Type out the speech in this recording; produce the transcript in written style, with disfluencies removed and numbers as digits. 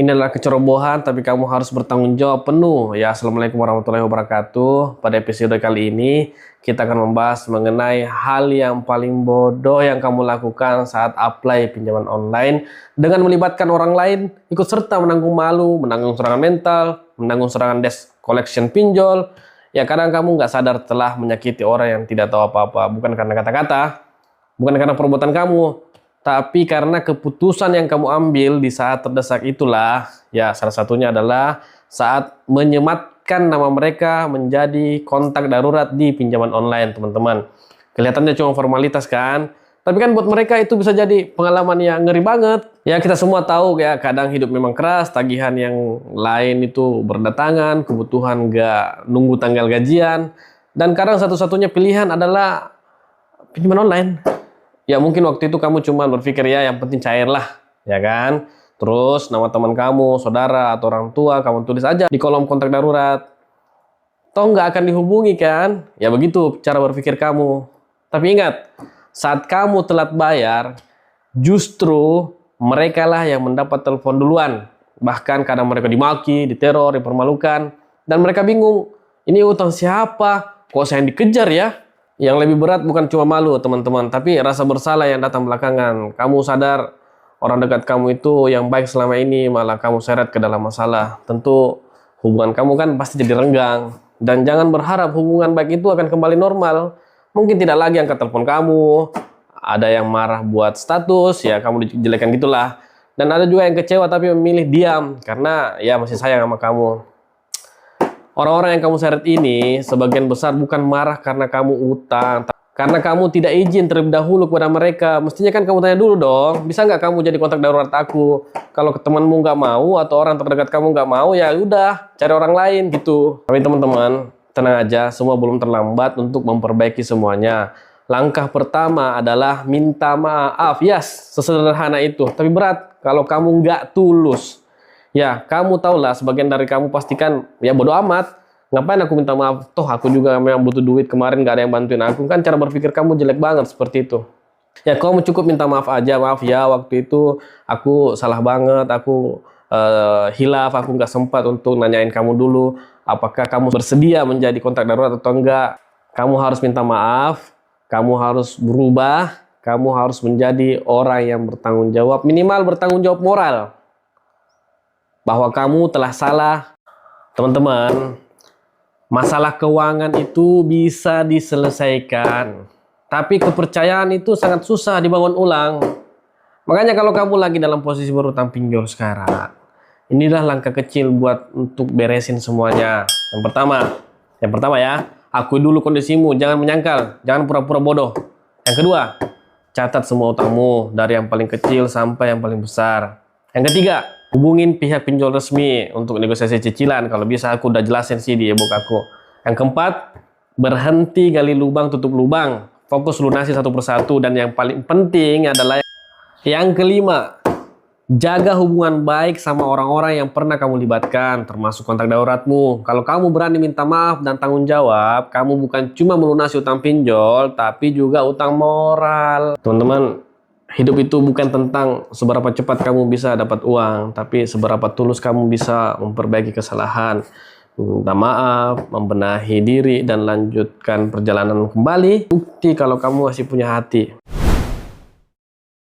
Ini adalah kecerobohan, tapi kamu harus bertanggung jawab penuh. Ya, Assalamualaikum warahmatullahi wabarakatuh. Pada episode kali ini, kita akan membahas mengenai hal yang paling bodoh yang kamu lakukan saat apply pinjaman online dengan melibatkan orang lain, ikut serta menanggung malu, menanggung serangan mental, menanggung serangan desk collection pinjol. Ya, kadang kamu nggak sadar telah menyakiti orang yang tidak tahu apa-apa, bukan karena kata-kata, bukan karena perbuatan kamu, tapi karena keputusan yang kamu ambil di saat terdesak itulah. Ya, salah satunya adalah saat menyematkan nama mereka menjadi kontak darurat di pinjaman online, teman-teman. Kelihatannya cuma formalitas kan? Tapi kan buat mereka itu bisa jadi pengalaman yang ngeri banget. Ya, kita semua tahu ya, kadang hidup memang keras, tagihan yang lain itu berdatangan, kebutuhan nggak nunggu tanggal gajian. Dan kadang satu-satunya pilihan adalah pinjaman online. Ya mungkin waktu itu kamu cuma berpikir ya yang penting cair lah, ya kan? Terus nama teman kamu, saudara, atau orang tua kamu tulis aja di kolom kontak darurat. Toh nggak akan dihubungi kan? Ya begitu cara berpikir kamu. Tapi ingat, saat kamu telat bayar, justru mereka lah yang mendapat telepon duluan. Bahkan kadang mereka dimaki, diteror, dipermalukan. Dan mereka bingung, ini utang siapa? Kok saya yang dikejar ya? Yang lebih berat bukan cuma malu, teman-teman, tapi rasa bersalah yang datang belakangan. Kamu sadar orang dekat kamu itu yang baik selama ini malah kamu seret ke dalam masalah. Tentu hubungan kamu kan pasti jadi renggang. Dan jangan berharap hubungan baik itu akan kembali normal. Mungkin tidak lagi angkat telepon kamu. Ada yang marah buat status, ya kamu dijelekan gitulah. Dan ada juga yang kecewa tapi memilih diam karena ya masih sayang sama kamu. Orang-orang yang kamu seret ini sebagian besar bukan marah karena kamu utang, karena kamu tidak izin terlebih dahulu kepada mereka. Mestinya kan kamu tanya dulu dong, bisa nggak kamu jadi kontak darurat aku? Kalau temanmu nggak mau atau orang terdekat kamu nggak mau, ya udah cari orang lain gitu. Tapi teman-teman, tenang aja, semua belum terlambat untuk memperbaiki semuanya. Langkah pertama adalah minta maaf. Yes, sesederhana itu. Tapi berat kalau kamu nggak tulus. Ya, kamu tahulah sebagian dari kamu pastikan ya bodo amat. Ngapain aku minta maaf? Toh aku juga memang butuh duit, kemarin gak ada yang bantuin aku. Kan cara berpikir kamu jelek banget seperti itu. Ya, kamu cukup minta maaf aja. Maaf ya, waktu itu aku salah banget. Aku hilaf, aku nggak sempat untuk nanyain kamu dulu. Apakah kamu bersedia menjadi kontak darurat atau enggak? Kamu harus minta maaf. Kamu harus berubah. Kamu harus menjadi orang yang bertanggung jawab. Minimal bertanggung jawab moral bahwa kamu telah salah. Teman-teman, masalah keuangan itu bisa diselesaikan, tapi kepercayaan itu sangat susah dibangun ulang. Makanya kalau kamu lagi dalam posisi berutang pinjol sekarang, inilah langkah kecil buat untuk beresin semuanya. Yang pertama ya, akui dulu kondisimu, jangan menyangkal, jangan pura-pura bodoh. Yang kedua, catat semua utangmu dari yang paling kecil sampai yang paling besar. Yang ketiga, hubungin pihak pinjol resmi untuk negosiasi cicilan. Kalau bisa aku udah jelasin sih di ebook aku. Yang keempat, berhenti gali lubang tutup lubang. Fokus lunasi satu persatu. Dan yang paling penting adalah yang kelima, jaga hubungan baik sama orang-orang yang pernah kamu libatkan, termasuk kontak daruratmu. Kalau kamu berani minta maaf dan tanggung jawab, kamu bukan cuma melunasi utang pinjol, tapi juga utang moral. Teman-teman, hidup itu bukan tentang seberapa cepat kamu bisa dapat uang, tapi seberapa tulus kamu bisa memperbaiki kesalahan, minta maaf, membenahi diri, dan lanjutkan perjalanan kembali. Bukti kalau kamu masih punya hati.